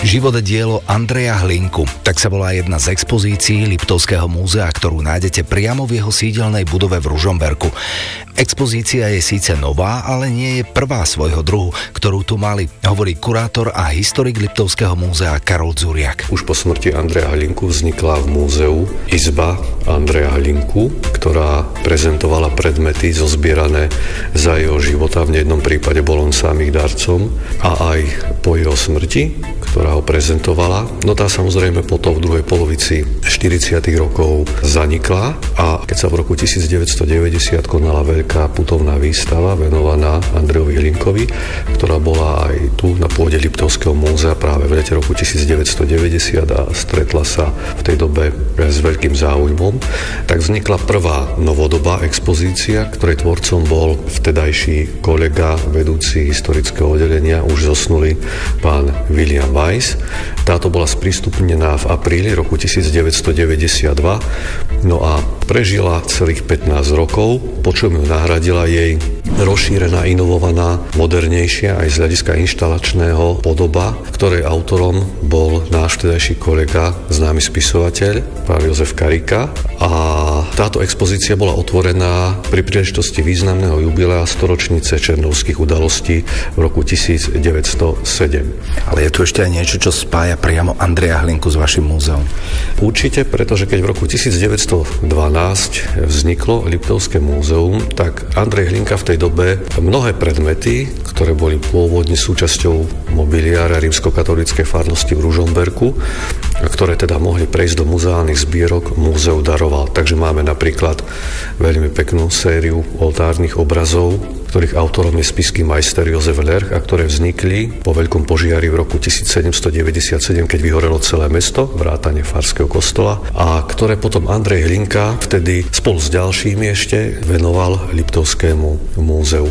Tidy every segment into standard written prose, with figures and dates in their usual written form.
Život dielo Andreja Hlinku. Tak sa volá jedna z expozícií Liptovského múzea, ktorú nájdete priamo v jeho sídelnej budove v Ružomberku. Expozícia je síce nová, ale nie je prvá svojho druhu, ktorú tu mali, hovorí kurátor a historik Liptovského múzea Karol Dzuriak. Už po smrti Andreja Hlinku vznikla v múzeu izba Andreja Hlinku, ktorá prezentovala predmety zozbierané za jeho života. V jednom prípade bol on sám ich darcom a aj po jeho smrti, ktorá ho prezentovala. No tá samozrejme potom v druhej polovici 40. rokov zanikla a keď sa v roku 1990 konala veľká putovná výstava venovaná Andrejovi Hlinkovi, ktorá bola aj tu na pôde Liptovského múzea práve v lete roku 1990 a stretla sa v tej dobe s veľkým záujmom, tak vznikla prvá novodobá expozícia, ktorej tvorcom bol vtedajší kolega, vedúci historického oddelenia, už zosnulý pán William Weiss. Táto bola sprístupnená v apríli roku 1992, no a prežila celých 15 rokov, po čom ju nahradila jej rozšírená, inovovaná, modernejšia aj z hľadiska inštalačného podoba, ktorej autorom bol náš vtedajší kolega, známy spisovateľ, pán Jozef Karika. A táto expozícia bola otvorená pri príležitosti významného jubilea storočnice černovských udalostí v roku 1907. Ale je tu ešte aj niečo, čo spája priamo Andreja Hlinku s vašim múzeom? Určite, pretože keď v roku 1912 vzniklo Liptovské múzeum, tak Andrej Hlinka v tej dobe mnohé predmety, ktoré boli pôvodne súčasťou mobiliára rímskokatolíckej farnosti v Ružomberku, ktoré teda mohli prejsť do muzeálnych zbierok, múzeu daroval. Takže máme napríklad veľmi peknú sériu oltárnych obrazov, ktorých autorom je spišský majster Jozef Lerch a ktoré vznikli po veľkom požiari v roku 1797, keď vyhorelo celé mesto, vrátane farského kostola, a ktoré potom Andrej Hlinka vtedy spolu s ďalšími ešte venoval Liptovskému múzeu.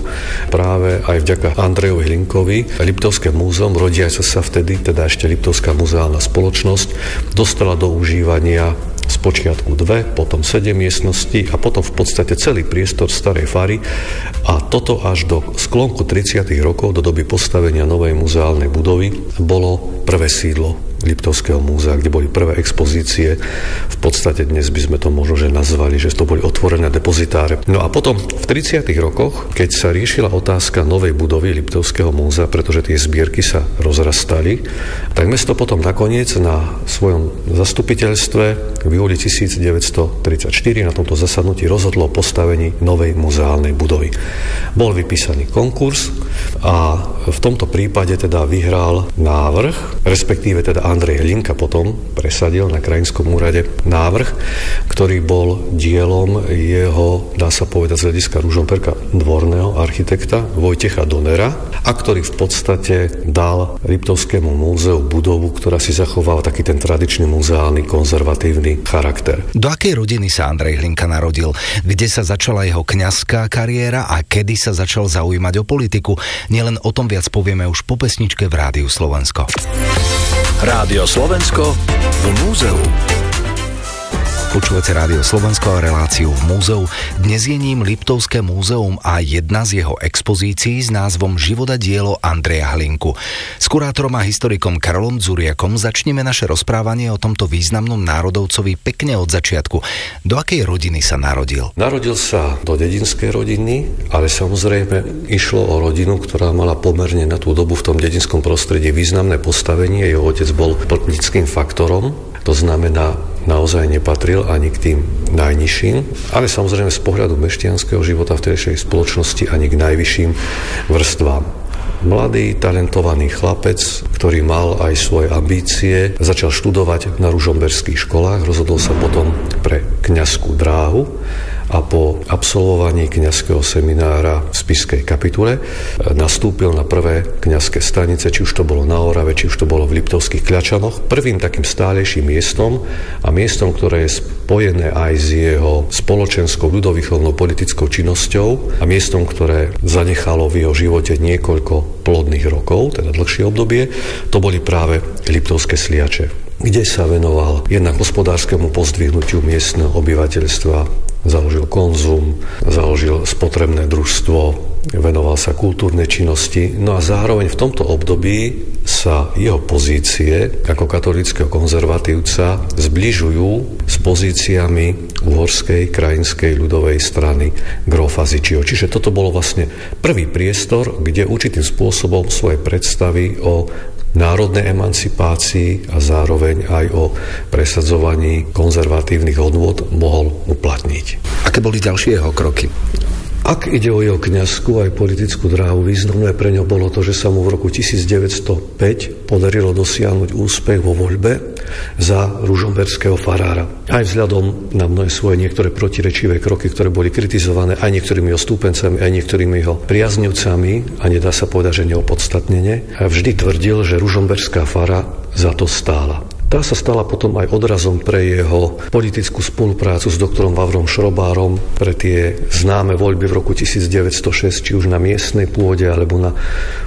Práve aj vďaka Andrejovi Hlinkovi Liptovské múzeum, rodiaca sa vtedy, teda ešte Liptovská muzeálna spoločnosť, dostala do užívania spočiatku 2, potom 7 miestností a potom v podstate celý priestor starej fary a toto až do sklonku 30. rokov, do doby postavenia novej muzeálnej budovy, bolo prvé sídlo Liptovského múzea, kde boli prvé expozície. V podstate dnes by sme to možno že nazvali, že to boli otvorené depozitáre. No a potom v 30. rokoch, keď sa riešila otázka novej budovy Liptovského múzea, pretože tie zbierky sa rozrastali, tak mesto potom nakoniec na svojom zastupiteľstve v júli 1934 na tomto zasadnutí rozhodlo o postavení novej muzeálnej budovy. Bol vypísaný konkurs a v tomto prípade teda vyhral návrh, respektíve teda Andrej Hlinka potom presadil na krajinskom úrade návrh, ktorý bol dielom jeho, dá sa povedať z hľadiska Ružomberka, dvorného architekta Vojtecha Donera a ktorý v podstate dal Liptovskému múzeu budovu, ktorá si zachovala taký ten tradičný muzeálny konzervatívny charakter. Do akej rodiny sa Andrej Hlinka narodil? Kde sa začala jeho kňazská kariéra a kedy sa začal zaujímať o politiku? Nielen o tom viac povieme už po pesničke v Rádiu Slovensko. Rádio Slovensko v múzeu. Počúvate Rádio Slovensko a reláciu v múzeu. Dnes je ním Liptovské múzeum a jedna z jeho expozícií s názvom Život a dielo Andreja Hlinku. S kurátorom a historikom Karolom Dzuriakom začneme naše rozprávanie o tomto významnom národovcovi pekne od začiatku. Do akej rodiny sa narodil? Narodil sa do dedinskej rodiny, ale samozrejme išlo o rodinu, ktorá mala pomerne na tú dobu v tom dedinskom prostredí významné postavenie. Jeho otec bol politickým faktorom, to znamená, naozaj nepatril ani k tým najnižším, ale samozrejme z pohľadu mešťanského života v tejšej spoločnosti ani k najvyšším vrstvám. Mladý, talentovaný chlapec, ktorý mal aj svoje ambície, začal študovať na ružomberských školách, rozhodol sa potom pre kňazskú dráhu a po absolvovaní kňazského seminára v spišskej kapitule nastúpil na prvé kňazské stanice, či už to bolo na Orave, či už to bolo v Liptovských Kľačanoch. Prvým takým stálejším miestom a miestom, ktoré je spojené aj s jeho spoločenskou ľudovýchovnou politickou činnosťou a miestom, ktoré zanechalo v jeho živote niekoľko plodných rokov, teda dlhšie obdobie, to boli práve Liptovské Sliače, kde sa venoval jednak hospodárskemu pozdvihnutiu miestneho obyvateľstva, založil konzum, založil spotrebné družstvo, venoval sa kultúrnej činnosti, no a zároveň v tomto období sa jeho pozície ako katolíckeho konzervatívca zbližujú s pozíciami uhorskej krajinskej ľudovej strany grófa Zichiho. Čiže toto bolo vlastne prvý priestor, kde určitým spôsobom svoje predstavy o národnej emancipácii a zároveň aj o presadzovaní konzervatívnych hodnôt mohol uplatniť. Aké boli ďalšie jeho kroky? Ak ide o jeho kňazskú aj politickú dráhu, významné pre ňo bolo to, že sa mu v roku 1905 podarilo dosiahnuť úspech vo voľbe za ružomberského farára. Aj vzhľadom na mnohé svoje niektoré protirečivé kroky, ktoré boli kritizované aj niektorými jeho stúpencami, aj niektorými jeho priaznivcami, a nedá sa povedať, že neopodstatnene, vždy tvrdil, že ružomberská fara za to stála. Tá sa stala potom aj odrazom pre jeho politickú spoluprácu s doktorom Vavrom Šrobárom pre tie známe voľby v roku 1906, či už na miestnej pôde alebo na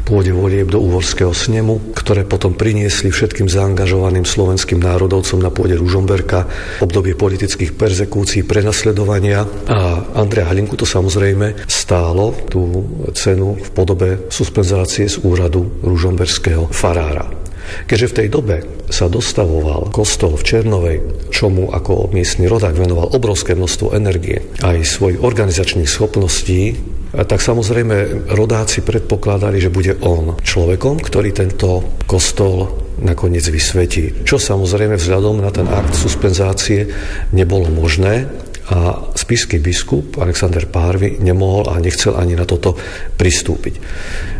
pôde volieb do Uhorského snemu, ktoré potom priniesli všetkým zaangažovaným slovenským národovcom na pôde Ružomberka obdobie politických perzekúcií, prenasledovania. A Andreja Hlinku to samozrejme stálo tú cenu v podobe suspenzácie z úradu ružomberského farára. Keďže v tej dobe sa dostavoval kostol v Černovej, čomu ako miestny rodák venoval obrovské množstvo energie aj svojich organizačných schopností, tak samozrejme rodáci predpokladali, že bude on človekom, ktorý tento kostol nakoniec vysvetí. Čo samozrejme vzhľadom na ten akt suspenzácie nebolo možné a spišský biskup Alexander Párvy nemohol a nechcel ani na toto pristúpiť.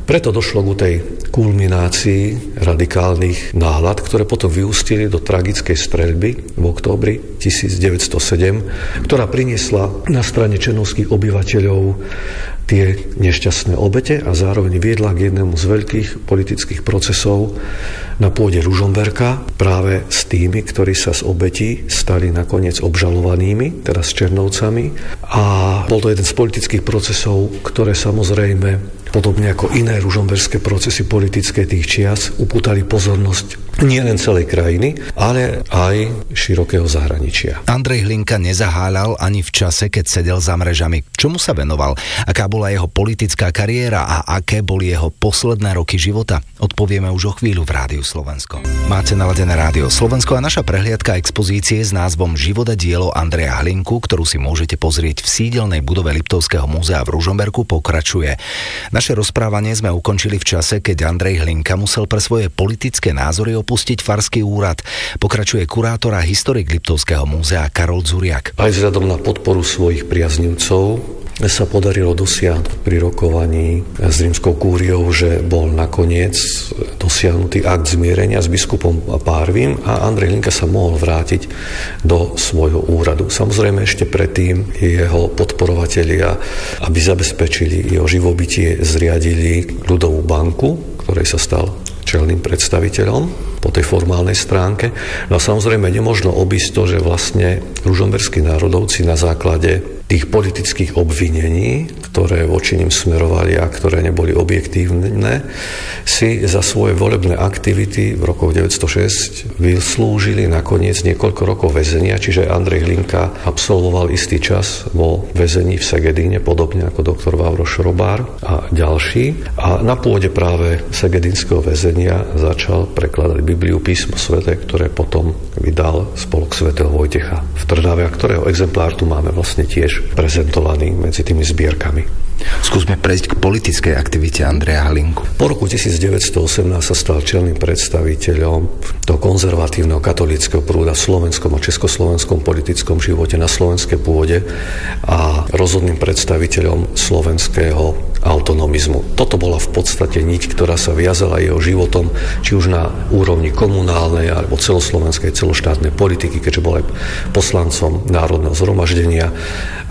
Preto došlo k tej kulminácii radikálnych nálad, ktoré potom vyústili do tragickej streľby v októbri 1907, ktorá priniesla na strane černovských obyvateľov tie nešťastné obete a zároveň viedla k jednému z veľkých politických procesov na pôde Ružomberka práve s tými, ktorí sa z obetí stali nakoniec obžalovanými, teda s Černovcami. A bol to jeden z politických procesov, ktoré samozrejme podobne ako iné ružomberské procesy politické tých čias upútali pozornosť nielen celej krajiny, ale aj širokého zahraničia. Andrej Hlinka nezaháľal ani v čase, keď sedel za mrežami. Čomu sa venoval? Aká bola jeho politická kariéra a aké boli jeho posledné roky života? Odpovieme už o chvíľu v Rádiu Slovensko. Máte naladené Rádio Slovensko a naša prehliadka expozície s názvom Život a dielo Andreja Hlinku, ktorú si môžete pozrieť v sídelnej budove Liptovského múzea v Ružomberku, pokračuje. Naše rozprávanie sme ukončili v čase, keď Andrej Hlinka musel pre svoje politické názory opustiť farský úrad. Pokračuje kurátor a historik Liptovského múzea Karol Dzuriak. Aj vzhľadom na podporu svojich priaznivcov sa podarilo dosiahnuť pri rokovaní s rímskou kúriou, že bol nakoniec dosiahnutý akt zmierenia s biskupom Párvym a Andrej Hlinka sa mohol vrátiť do svojho úradu. Samozrejme ešte predtým jeho podporovatelia, aby zabezpečili jeho živobytie, zriadili ľudovú banku, ktorej sa stal čelným predstaviteľom po tej formálnej stránke. No a samozrejme nemožno obísť to, že vlastne ružomberskí národovci na základe tých politických obvinení, ktoré voči nim smerovali a ktoré neboli objektívne, si za svoje volebné aktivity v rokoch 1906 vyslúžili nakoniec niekoľko rokov väzenia, čiže Andrej Hlinka absolvoval istý čas vo väzení v Segedíne, podobne ako doktor Vavro Šrobár a ďalší. A na pôde práve segedínskeho väzenia začal prekladať Bibliu, písmo sväté, ktoré potom vydal Spolok svätého Vojtecha v Trnave, a ktorého exemplár tu máme vlastne tiež prezentovaný medzi tými zbierkami. Skúsme prejsť k politickej aktivite Andreja Hlinku. Po roku 1918 sa stal čelným predstaviteľom toho konzervatívneho katolíckeho prúda v slovenskom a československom politickom živote na slovenskej pôde a rozhodným predstaviteľom slovenského autonomizmu. Toto bola v podstate niť, ktorá sa viazala jeho životom, či už na úrovni komunálnej alebo celoslovenskej, celoštátnej politiky, keďže bol aj poslancom Národného zhromaždenia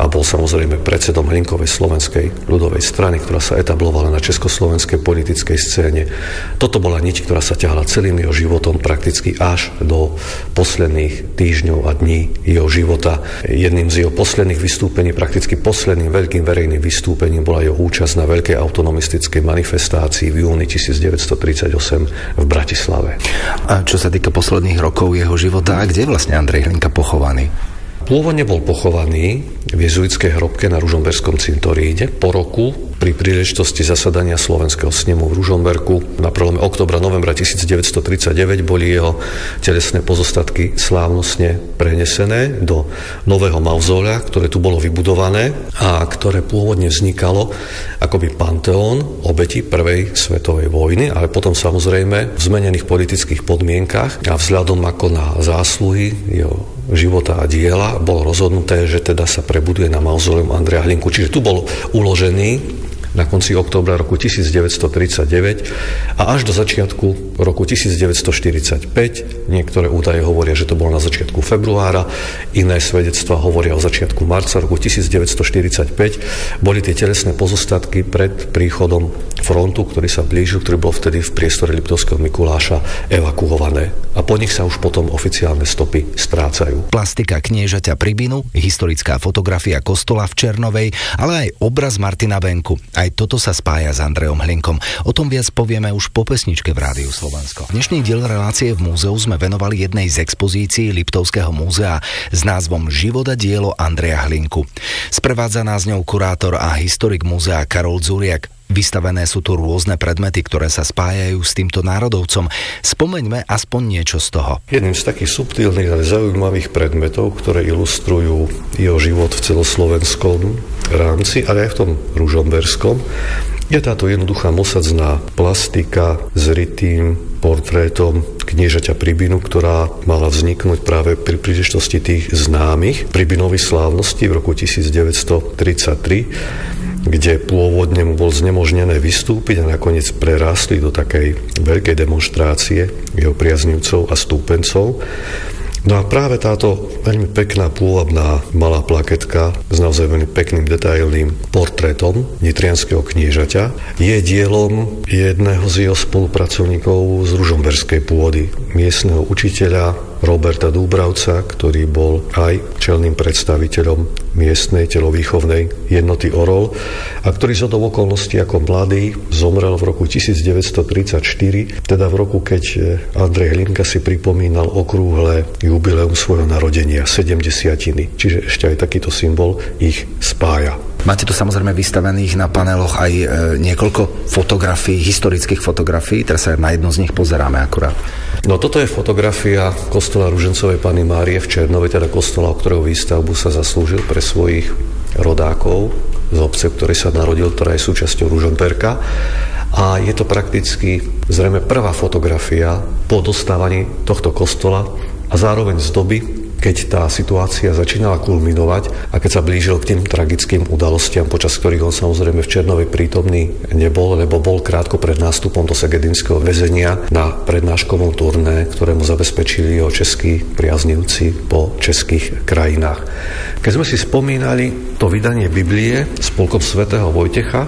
a bol samozrejme predsedom Hlinkovej slovenskej ľudovej strany, ktorá sa etablovala na československej politickej scéne. Toto bola niť, ktorá sa ťahala celým jeho životom prakticky až do posledných týždňov a dní jeho života. Jedným z jeho posledných vystúpení, prakticky posledným veľkým verejným vystúpením bola jeho účasť na veľkej autonomistickej manifestácii v júni 1938 v Bratislave. A čo sa týka posledných rokov jeho života, a kde je vlastne Andrej Hlinka pochovaný? Pôvodne bol pochovaný v jezuitskej hrobke na Ružomberskom cintoríne. Po roku pri príležitosti zasadania Slovenského snemu v Ružomberku na prelome októbra-novembra 1939 boli jeho telesné pozostatky slávnostne prenesené do nového mauzólia, ktoré tu bolo vybudované a ktoré pôvodne vznikalo akoby panteón obetí prvej svetovej vojny, ale potom samozrejme v zmenených politických podmienkach a vzhľadom ako na zásluhy jeho života a diela bolo rozhodnuté, že teda sa prebuduje na mauzóleum Andreja Hlinku. Čiže tu bol uložený na konci októbra roku 1939 a až do začiatku roku 1945. Niektoré údaje hovoria, že to bolo na začiatku februára, iné svedectvá hovoria o začiatku marca roku 1945. Boli tie telesné pozostatky pred príchodom frontu, ktorý sa blížil, ktorý bol vtedy v priestore Liptovského Mikuláša evakuované. A po nich sa už potom oficiálne stopy strácajú. Plastika kniežaťa Pribinu, historická fotografia kostola v Černovej, ale aj obraz Martina Benku. Aj toto sa spája s Andrejom Hlinkom. O tom viac povieme už po pesničke v Rádiu Slovensko. Dnešný diel relácie v múzeu sme venovali jednej z expozícií Liptovského múzea s názvom Život a dielo Andreja Hlinku. Sprevádza nás ňou kurátor a historik múzea Karol Dzuriak. Vystavené sú tu rôzne predmety, ktoré sa spájajú s týmto národovcom. Spomeňme aspoň niečo z toho. Jedným z takých subtilných, ale zaujímavých predmetov, ktoré ilustrujú jeho život v celoslovenskom rámci, ale aj v tom ružomberskom, je táto jednoduchá mosadzná plastika s rytým portrétom kniežaťa Pribinu, ktorá mala vzniknúť práve pri príležitosti tých známych Pribinových slávností v roku 1933, kde pôvodne mu bol znemožnené vystúpiť a nakoniec prerástli do takej veľkej demonštrácie jeho priaznivcov a stúpencov. No a práve táto veľmi pekná pôvabná malá plaketka s naozaj veľmi pekným detailným portrétom nitrianskeho kniežaťa je dielom jedného z jeho spolupracovníkov z ružomberskej pôdy, miestneho učiteľa Roberta Dúbravca, ktorý bol aj čelným predstaviteľom miestnej telovýchovnej jednoty Orol a ktorý zhodou okolností ako mladý zomrel v roku 1934, teda v roku, keď Andrej Hlinka si pripomínal okrúhle jubileum svojho narodenia, 70-tiny. Čiže ešte aj takýto symbol ich spája. Máte tu samozrejme vystavených na paneloch aj niekoľko fotografií, historických fotografií, teraz sa na jednu z nich pozeráme akurát. No toto je fotografia kostola Ružencovej Panny Márie v Černovej, teda kostola, o ktorého výstavbu sa zaslúžil pre svojich rodákov z obce, ktorý sa narodil, ktorá je súčasťou Ružomberka. A je to prakticky zrejme prvá fotografia po dostávaní tohto kostola a zároveň z doby, keď tá situácia začínala kulminovať a keď sa blížil k tým tragickým udalostiam, počas ktorých on samozrejme v Černovej prítomný nebol, lebo bol krátko pred nástupom do segedinského väzenia na prednáškovom turné, ktorému zabezpečili jeho českí priaznivci po českých krajinách. Keď sme si spomínali to vydanie Biblie spolkom svätého Vojtecha,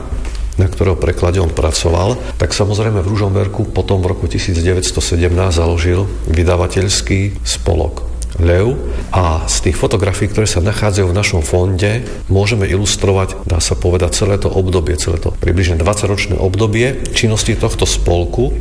na ktorého preklade on pracoval, tak samozrejme v Ružomberku potom v roku 1917 založil vydavateľský spolok Lev a z tých fotografií, ktoré sa nachádzajú v našom fonde, môžeme ilustrovať, dá sa povedať, celé to obdobie, celé to približne 20-ročné obdobie činnosti tohto spolku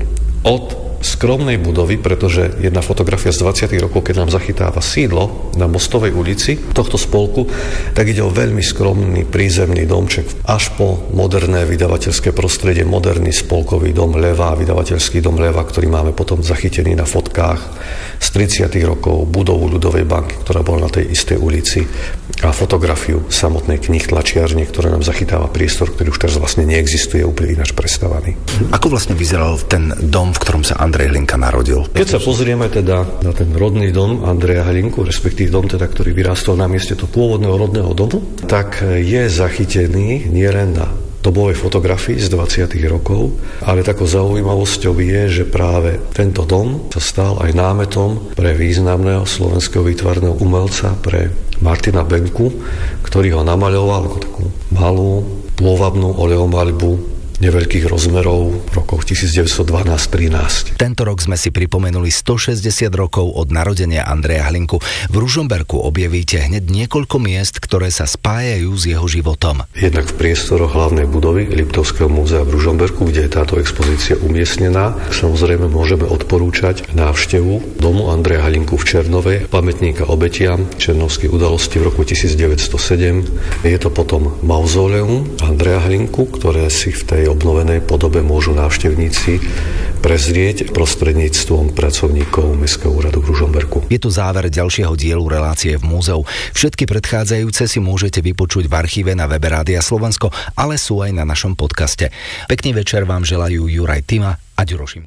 od skromnej budovy, pretože jedna fotografia z 20. rokov, keď nám zachytáva sídlo na Mostovej ulici tohto spolku, tak ide o veľmi skromný prízemný domček až po moderné vydavateľské prostredie, moderný spolkový dom Leva, vydavateľský dom Leva, ktorý máme potom zachytený na fotkách z 30. rokov, budovu Ľudovej banky, ktorá bola na tej istej ulici a fotografiu samotnej knih tlačiarne, ktorá nám zachytáva priestor, ktorý už teraz vlastne neexistuje, úplne ináč predstavaný. Ako vlastne vyzeral ten dom, v ktorom sa Andrej Hlinka narodil? Keď sa pozrieme teda na ten rodný dom Andreja Hlinku, respektíve dom teda, ktorý vyrástol na mieste toho pôvodného rodného domu, tak je zachytený nielen na dobovej fotografii z 20. rokov, ale takou zaujímavosťou je, že práve tento dom sa stal aj námetom pre významného slovenského výtvarného umelca, pre Martina Benku, ktorý ho namaľoval ako takú malú, pôvabnú oleomaľbu neveľkých rozmerov v rokoch 1912-13. Tento rok sme si pripomenuli 160 rokov od narodenia Andreja Hlinku. V Ružomberku objavíte hneď niekoľko miest, ktoré sa spájajú s jeho životom. Jednak v priestoroch hlavnej budovy Liptovského múzea v Ružomberku, kde je táto expozícia umiestnená. Samozrejme môžeme odporúčať návštevu domu Andreja Hlinku v Černove, pamätníka obetiam černovských udalostí v roku 1907. Je to potom mauzóleum Andreja Hlinku, ktoré si v tej obnovenej podobe môžu návštevníci prezrieť prostredníctvom pracovníkov Mestského úradu v Ružomberku. Je tu záver ďalšieho dielu relácie v múzeu. Všetky predchádzajúce si môžete vypočuť v archíve na webe Rádia Slovensko, ale sú aj na našom podcaste. Pekný večer vám želajú Juraj Tima a Ďuro Šimko.